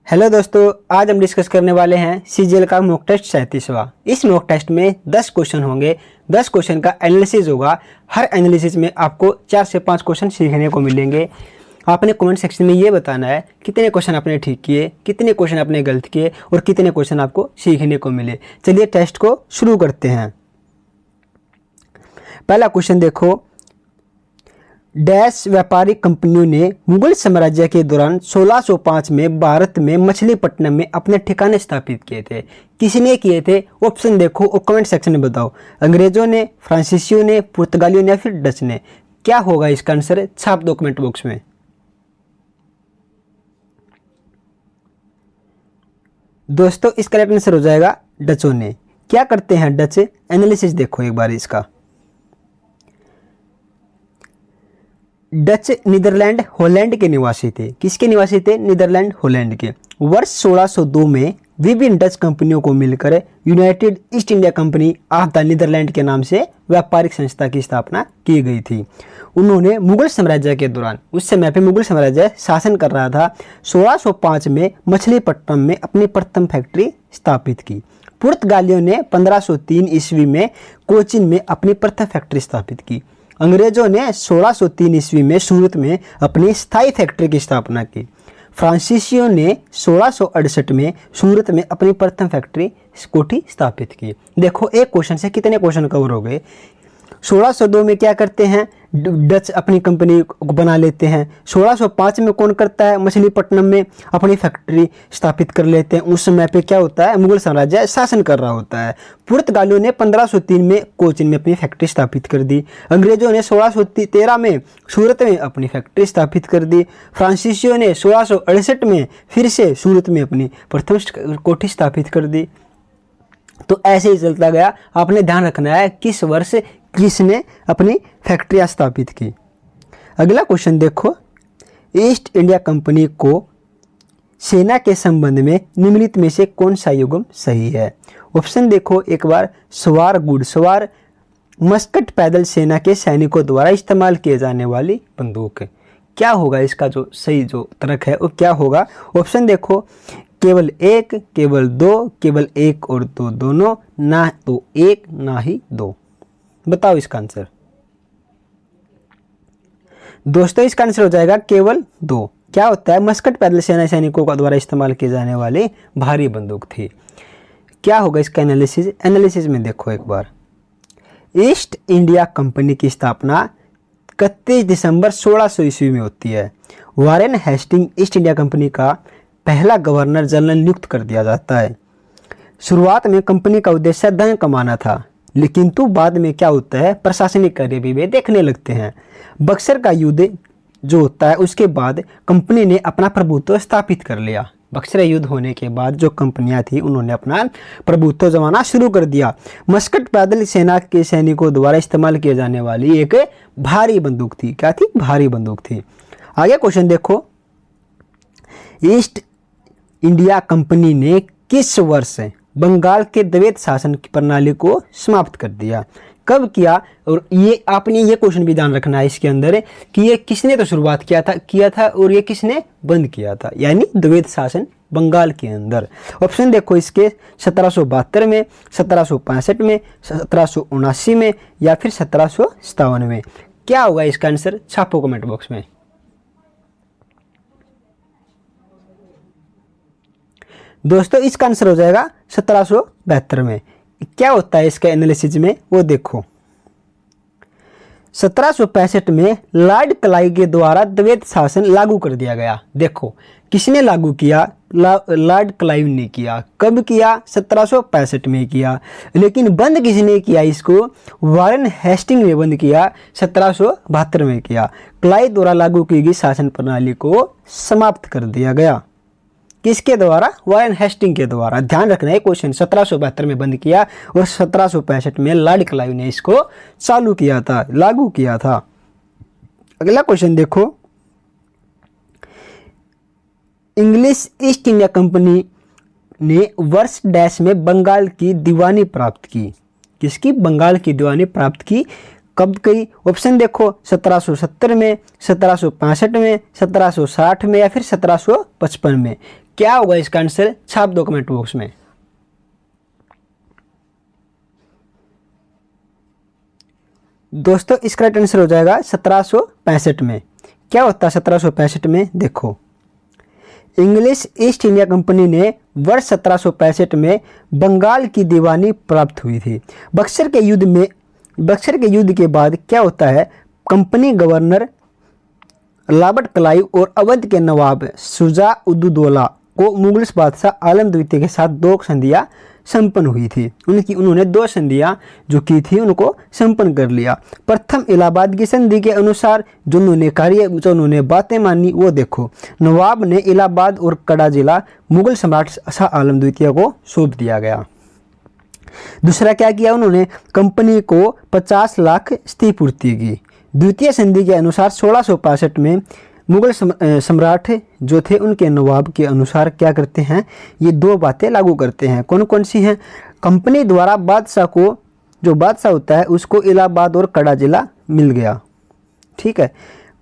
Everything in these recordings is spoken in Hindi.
हेलो दोस्तों, आज हम डिस्कस करने वाले हैं सीजीएल का मॉक टेस्ट 37वां। इस मॉक टेस्ट में 10 क्वेश्चन होंगे। 10 क्वेश्चन का एनालिसिस होगा। हर एनालिसिस में आपको 4 से 5 क्वेश्चन सीखने को मिलेंगे। आपने कमेंट सेक्शन में ये बताना है कितने क्वेश्चन आपने ठीक किए, कितने क्वेश्चन आपने गलत किए और कितने क्वेश्चन आपको सीखने को मिले। चलिए टेस्ट को शुरू करते हैं। पहला क्वेश्चन देखो, डैश व्यापारिक कंपनियों ने मुगल साम्राज्य के दौरान 1605 में भारत में मछलीपट्टनम में अपने ठिकाने स्थापित किए थे। किसने किए थे? ऑप्शन देखो और कमेंट सेक्शन में बताओ। अंग्रेजों ने, फ्रांसीसियों ने, पुर्तगालियों ने या फिर डच ने? क्या होगा इसका आंसर? छाप दो कमेंट बॉक्स में। दोस्तों इसका करेक्ट आंसर हो जाएगा डचों ने। क्या करते हैं डच? एनालिसिस देखो एक बार इसका। डच नीदरलैंड हॉलैंड के निवासी थे। किसके निवासी थे? नीदरलैंड हॉलैंड के। वर्ष 1602 में विभिन्न डच कंपनियों को मिलकर United East India Company of the Netherlands के नाम से व्यापारिक संस्था की स्थापना की गई थी। उन्होंने मुगल साम्राज्य के दौरान, उस समय पे मुगल साम्राज्य शासन कर रहा था, 1605 में मछलीपट्टनम में अपनी प्रथम फैक्ट्री स्थापित की। पुर्तगालियों ने 1503 ईस्वी में कोचिन में अपनी प्रथम फैक्ट्री स्थापित की। अंग्रेजों ने 1603 ईस्वी में सूरत में अपनी स्थायी फैक्ट्री की स्थापना की। फ्रांसीसियों ने 1668 में सूरत में अपनी प्रथम फैक्ट्री कोठी स्थापित की। देखो एक क्वेश्चन से कितने क्वेश्चन कवर हो गए। 1602 में क्या करते हैं? डच अपनी कंपनी को बना लेते हैं। 1605 में कौन करता है? मछलीपट्टनम में अपनी फैक्ट्री स्थापित कर लेते हैं। उस समय पे क्या होता है? मुगल साम्राज्य शासन कर रहा होता है। पुर्तगालियों ने 1503 में कोचिन में अपनी फैक्ट्री स्थापित कर दी। अंग्रेजों ने 1613 में सूरत में अपनी फैक्ट्री स्थापित कर दी। फ्रांसीसियों ने 1668 में फिर से सूरत में अपनी प्रथम कोठी स्थापित कर दी। तो ऐसे ही चलता गया। आपने ध्यान रखना है किस वर्ष किसने अपनी फैक्ट्रियां स्थापित की। अगला क्वेश्चन देखो, ईस्ट इंडिया कंपनी को सेना के संबंध में निम्नलिखित में से कौन सा युग्म सही है? ऑप्शन देखो एक बार। सवार, घुड़सवार, मस्कट पैदल सेना के सैनिकों द्वारा इस्तेमाल किए जाने वाली बंदूक। क्या होगा इसका जो सही जो तर्क है वो क्या होगा? ऑप्शन देखो, केवल एक, केवल दो, केवल एक और दो दोनों, ना तो एक ना ही दो। बताओ इसका आंसर। दोस्तों इसका आंसर हो जाएगा केवल दो। क्या होता है? मस्कट पैदल सेना सैनिकों का द्वारा इस्तेमाल किए जाने वाली भारी बंदूक थी। क्या होगा इसका एनालिसिस? एनालिसिस में देखो एक बार। ईस्ट इंडिया कंपनी की स्थापना 31 दिसंबर 1600 ईस्वी में होती है। Warren Hastings East India Company का पहला गवर्नर जनरल नियुक्त कर दिया जाता है। शुरुआत में कंपनी का उद्देश्य धन कमाना था, लेकिन तो बाद में क्या होता है? प्रशासनिक कार्य भी वे देखने लगते हैं। बक्सर का युद्ध जो होता है उसके बाद कंपनी ने अपना प्रभुत्व स्थापित कर लिया। बक्सर युद्ध होने के बाद जो कंपनियां थी उन्होंने अपना प्रभुत्व जमाना शुरू कर दिया। मस्कट पैदल सेना के सैनिकों द्वारा इस्तेमाल किए जाने वाली एक भारी बंदूक थी। क्या थी? भारी बंदूक थी। आगे क्वेश्चन देखो, ईस्ट इंडिया कंपनी ने किस वर्ष बंगाल के द्वैत शासन की प्रणाली को समाप्त कर दिया? कब किया? और ये आपने ये क्वेश्चन भी ध्यान रखना है इसके अंदर कि ये किसने तो शुरुआत किया था और ये किसने बंद किया था, यानी द्वैत शासन बंगाल के अंदर। ऑप्शन देखो इसके, 1772 में, 1765 में, 1779 में या फिर 1757 में। क्या होगा इसका आंसर? छापो कमेंट बॉक्स में। दोस्तों इसका आंसर हो जाएगा 1772 में। क्या होता है इसका एनालिसिस में वो देखो। 1765 में लॉर्ड क्लाइव के द्वारा द्वैत शासन लागू कर दिया गया। देखो किसने लागू किया? लॉर्ड क्लाइव ने किया। कब किया? 1765 में किया। लेकिन बंद किसने किया इसको? वारेन हेस्टिंग ने बंद किया, 1772 में किया। क्लाइव द्वारा लागू की गई शासन प्रणाली को समाप्त कर दिया गया। किसके द्वारा? वारेन हेस्टिंग के द्वारा। ध्यान रखना है क्वेश्चन। 1772 में बंद किया और 1765 में लॉर्ड क्लाइव ने इसको चालू किया था, लागू किया था। अगला क्वेश्चन देखो, इंग्लिश ईस्ट इंडिया कंपनी ने वर्ष डैश में बंगाल की दीवानी प्राप्त की। किसकी? बंगाल की दीवानी प्राप्त की। कब की? ऑप्शन देखो, 1770 में, 1765 में, 1760 में या फिर 1755 में। क्या होगा इसका आंसर, छाप दो कमेंट बॉक्स में। दोस्तों इसका राइट आंसर हो जाएगा 1765 में। क्या होता है 1765 में, देखो इंग्लिश ईस्ट इंडिया कंपनी ने वर्ष 1765 में बंगाल की दीवानी प्राप्त हुई थी। बक्सर के युद्ध के बाद क्या होता है, कंपनी गवर्नर रॉबर्ट क्लाइव और अवध के नवाब शुजा उद दौला को मुगल बादशाह आलम द्वितीय के साथ दो संधियां संपन्न हुई थी। उन्होंने दो संधियां जो की थी उनको संपन्न कर लिया। प्रथम इलाहाबाद की संधि के अनुसार जो उन्होंने बातें मानी वो देखो, नवाब ने इलाहाबाद और कड़ा जिला मुगल सम्राट शाह आलम द्वितीय को सौंप दिया गया। दूसरा क्या किया, उन्होंने कंपनी को 50 लाख क्षतिपूर्ति की। द्वितीय संधि के अनुसार 1665 में मुगल सम्राट जो थे उनके नवाब के अनुसार क्या करते हैं, ये दो बातें लागू करते हैं। कौन कौन सी हैं, कंपनी द्वारा बादशाह को, जो बादशाह होता है उसको इलाहाबाद और कड़ा जिला मिल गया, ठीक है।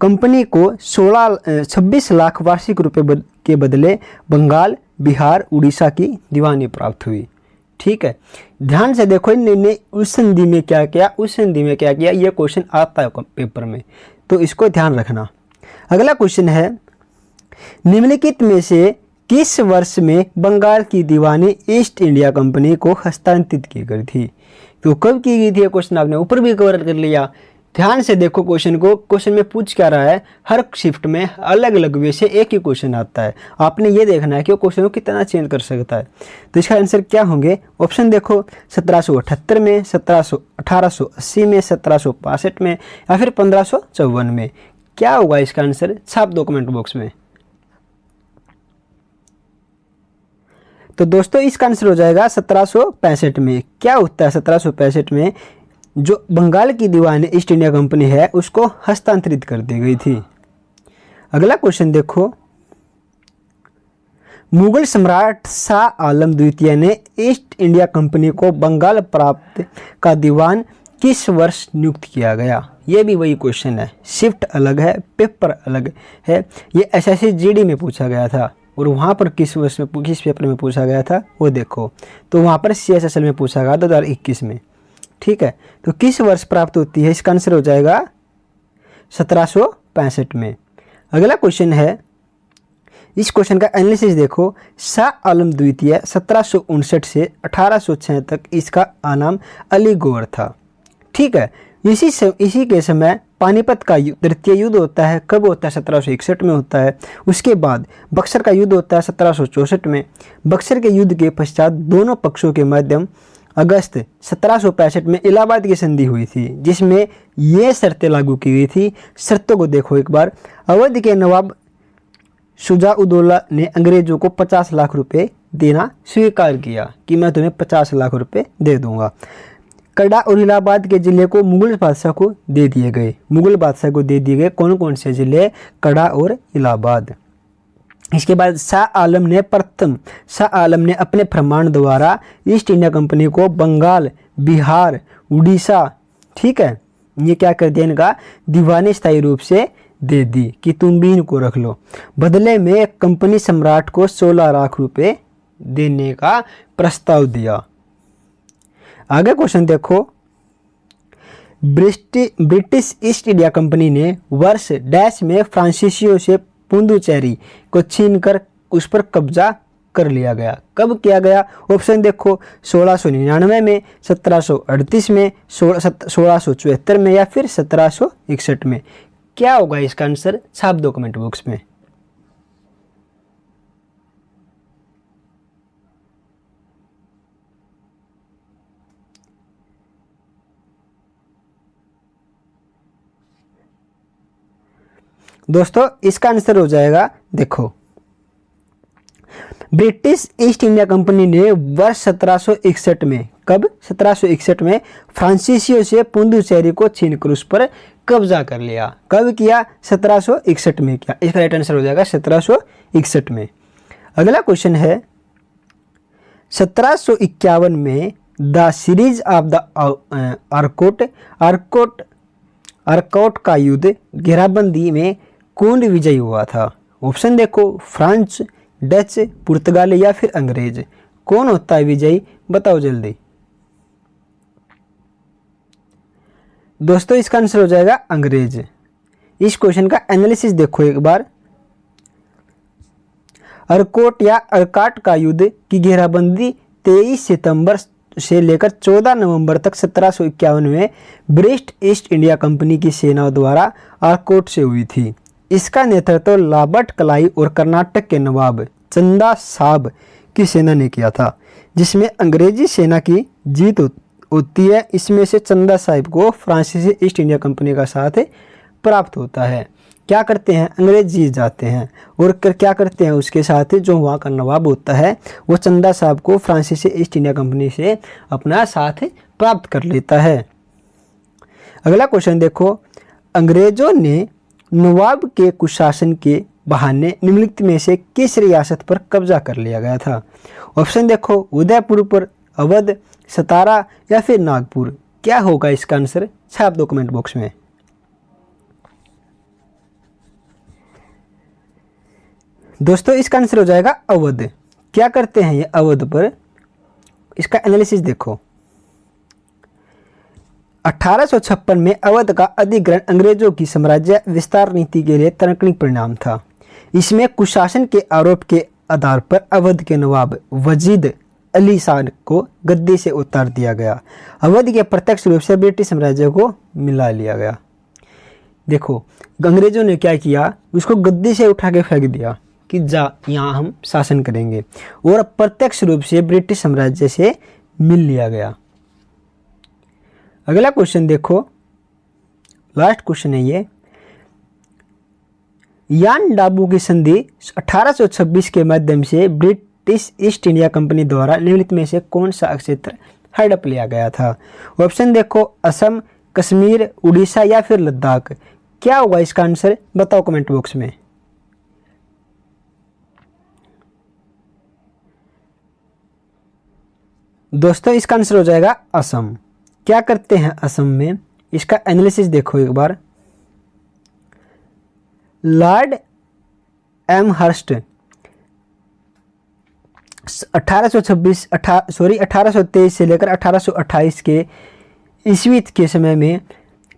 कंपनी को 26 लाख वार्षिक रुपए के बदले बंगाल, बिहार, उड़ीसा की दीवानी प्राप्त हुई, ठीक है। ध्यान से देखो इन्होंने उस संधि में क्या किया, उस संधि में क्या किया, ये क्वेश्चन आता है पेपर में, तो इसको ध्यान रखना। अगला क्वेश्चन है, निम्नलिखित में से किस वर्ष में बंगाल की दीवानी ईस्ट इंडिया कंपनी को हस्तांतरित की गई थी। तो कब की गई थी ये क्वेश्चन आपने ऊपर भी कवर कर लिया। ध्यान से देखो क्वेश्चन को, क्वेश्चन में पूछ क्या रहा है, हर शिफ्ट में अलग अलग वे से एक ही क्वेश्चन आता है। आपने ये देखना है कि वो क्वेश्चन को कितना चेंज कर सकता है। तो इसका आंसर क्या होंगे, ऑप्शन देखो 1778 में, 1880 में, 1765 में या फिर 1554 में। क्या होगा इसका आंसर, छाप दो कमेंट बॉक्स में। तो दोस्तों इसका आंसर हो जाएगा 1765 में। क्या होता है 1765 में, जो बंगाल की दीवानी ईस्ट इंडिया कंपनी है उसको हस्तांतरित कर दी गई थी। अगला क्वेश्चन देखो, मुगल सम्राट शाह आलम द्वितीय ने ईस्ट इंडिया कंपनी को बंगाल प्रांत का दीवान किस वर्ष नियुक्त किया गया। ये भी वही क्वेश्चन है, शिफ्ट अलग है, पेपर अलग है। ये एसएससी जीडी में पूछा गया था और वहाँ पर किस वर्ष में, किस पेपर में पूछा गया था वो देखो। तो वहाँ पर CSSL में पूछा गया 2021 में, ठीक है। तो किस वर्ष प्राप्त होती है, इसका आंसर हो जाएगा 1765 में। अगला क्वेश्चन है, इस क्वेश्चन का एनालिसिस देखो। शाह आलम द्वितीय 1759 से 1806 तक इसका नाम अलीगौर था, ठीक है। इसी के समय पानीपत का तृतीय युद्ध होता है। कब होता है, 1761 में होता है। उसके बाद बक्सर का युद्ध होता है 1764 में। बक्सर के युद्ध के पश्चात दोनों पक्षों के मध्यम अगस्त 1765 में इलाहाबाद की संधि हुई थी, जिसमें ये शर्तें लागू की गई थी। शर्तों को देखो एक बार। अवध के नवाब शुजा उद दौला ने अंग्रेजों को 50 लाख रुपए देना स्वीकार किया कि मैं तुम्हें 50 लाख रुपए दे दूंगा। कड़ा और इलाहाबाद के जिले को मुगल बादशाह को दे दिए गए। मुगल बादशाह को दे दिए गए कौन कौन से जिले, कड़ा और इलाहाबाद। इसके बाद शाह आलम ने अपने फरमान द्वारा ईस्ट इंडिया कंपनी को बंगाल, बिहार, उड़ीसा, ठीक है, ये क्या कर दिया, इनका दीवानी स्थायी रूप से दे दी कि तुम भी इनको रख लो। बदले में कंपनी सम्राट को 16 लाख रुपए देने का प्रस्ताव दिया। आगे क्वेश्चन देखो, ब्रिटिश ईस्ट इंडिया कंपनी ने वर्ष डैश में फ्रांसीसियों से पुडुचेरी को छीनकर उस पर कब्जा कर लिया गया। कब किया गया, ऑप्शन देखो 1699 में, 1738 में, 1674 में या फिर 1761 में। क्या होगा इसका आंसर, छाप दो कमेंट बॉक्स में। दोस्तों इसका आंसर हो जाएगा, देखो ब्रिटिश ईस्ट इंडिया कंपनी ने वर्ष 1761 में, कब, 1761 में फ्रांसीसियों से पुडुचेरी को छीनकर उस पर कब्जा कर लिया। कब किया, 1761 में किया। इसका राइट आंसर हो जाएगा 1761 में। अगला क्वेश्चन है, 1751 में the series of the Arcot का युद्ध घेराबंदी में कौन विजयी हुआ था। ऑप्शन देखो, फ्रांस, डच, पुर्तगाल या फिर अंग्रेज? कौन होता है विजयी, बताओ जल्दी। दोस्तों इसका आंसर हो जाएगा अंग्रेज। इस क्वेश्चन का एनालिसिस देखो एक बार। अर्कोट या अर्काट का युद्ध की घेराबंदी 23 सितंबर से लेकर 14 नवंबर तक 1751 में ब्रिटिश ईस्ट इंडिया कंपनी की सेनाओं द्वारा अर्कोट से हुई थी। इसका नेतृत्व रॉबर्ट क्लाइव और कर्नाटक के नवाब चंदा साहब की सेना ने किया था, जिसमें अंग्रेजी सेना की जीत होती है। इसमें से चंदा साहब को फ्रांसीसी ईस्ट इंडिया कंपनी का साथ प्राप्त होता है। क्या करते हैं, अंग्रेज जीत जाते हैं और क्या करते हैं, उसके साथ जो वहाँ का नवाब होता है वो चंदा साहब को फ्रांसीसी ईस्ट इंडिया कंपनी से अपना साथ प्राप्त कर लेता है। अगला क्वेश्चन देखो, अंग्रेजों ने नवाब के कुशासन के बहाने निम्नलिखित में से किस रियासत पर कब्जा कर लिया गया था? ऑप्शन देखो, उदयपुर पर, अवध, सतारा या फिर नागपुर। क्या होगा इसका आंसर, छाप दो कमेंट बॉक्स में। दोस्तों इसका आंसर हो जाएगा अवध। क्या करते हैं ये अवध पर, इसका एनालिसिस देखो। 1856 में अवध का अधिग्रहण अंग्रेजों की साम्राज्य विस्तार नीति के लिए तर्कणिक परिणाम था। इसमें कुशासन के आरोप के आधार पर अवध के नवाब वजीद अली शाह को गद्दी से उतार दिया गया। अवध के प्रत्यक्ष रूप से ब्रिटिश साम्राज्य को मिला लिया गया। देखो अंग्रेजों ने क्या किया, उसको गद्दी से उठा के फेंक दिया कि जा यहाँ हम शासन करेंगे, और प्रत्यक्ष रूप से ब्रिटिश साम्राज्य से मिल लिया गया। अगला क्वेश्चन देखो, लास्ट क्वेश्चन है ये। यान डाबू की संधि 1826 के माध्यम से ब्रिटिश ईस्ट इंडिया कंपनी द्वारा निम्नलिखित में से कौन सा क्षेत्र हड़प लिया गया था? ऑप्शन देखो, असम, कश्मीर, उड़ीसा या फिर लद्दाख। क्या होगा इसका आंसर, बताओ कमेंट बॉक्स में। दोस्तों इसका आंसर हो जाएगा असम। क्या करते हैं असम में, इसका एनालिसिस देखो एक बार। लॉर्ड एमहर्स्ट 1823 से लेकर 1828 के ईस्वी के समय में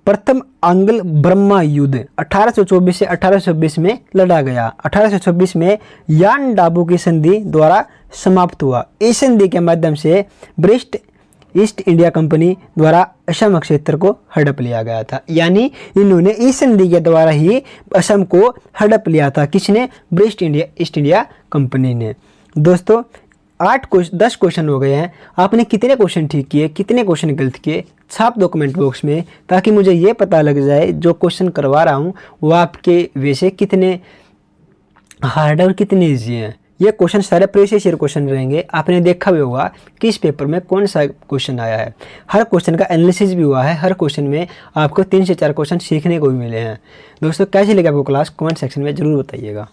प्रथम आंग्ल बर्मा युद्ध 1824 से 1826 में लड़ा गया। 1826 में यान डाबू की संधि द्वारा समाप्त हुआ। इस संधि के माध्यम से ब्रिटिश ईस्ट इंडिया कंपनी द्वारा असम क्षेत्र को हड़प लिया गया था। यानी इन्होंने इस संधि के द्वारा ही असम को हड़प लिया था। किसने? ब्रिटिश ईस्ट इंडिया कंपनी ने। दोस्तों 10 क्वेश्चन हो गए हैं। आपने कितने क्वेश्चन ठीक किए, कितने क्वेश्चन गलत किए, छाप दो कमेंट बॉक्स में, ताकि मुझे ये पता लग जाए जो क्वेश्चन करवा रहा हूँ वो आपके वैसे कितने हार्ड और कितने ईजी हैं। ये क्वेश्चन सारे प्रीवियस ईयर क्वेश्चन रहेंगे। आपने देखा भी होगा कि इस पेपर में कौन सा क्वेश्चन आया है। हर क्वेश्चन का एनालिसिस भी हुआ है। हर क्वेश्चन में आपको 3 से 4 क्वेश्चन सीखने को भी मिले हैं। दोस्तों कैसी लगी आपको क्लास, कमेंट सेक्शन में जरूर बताइएगा।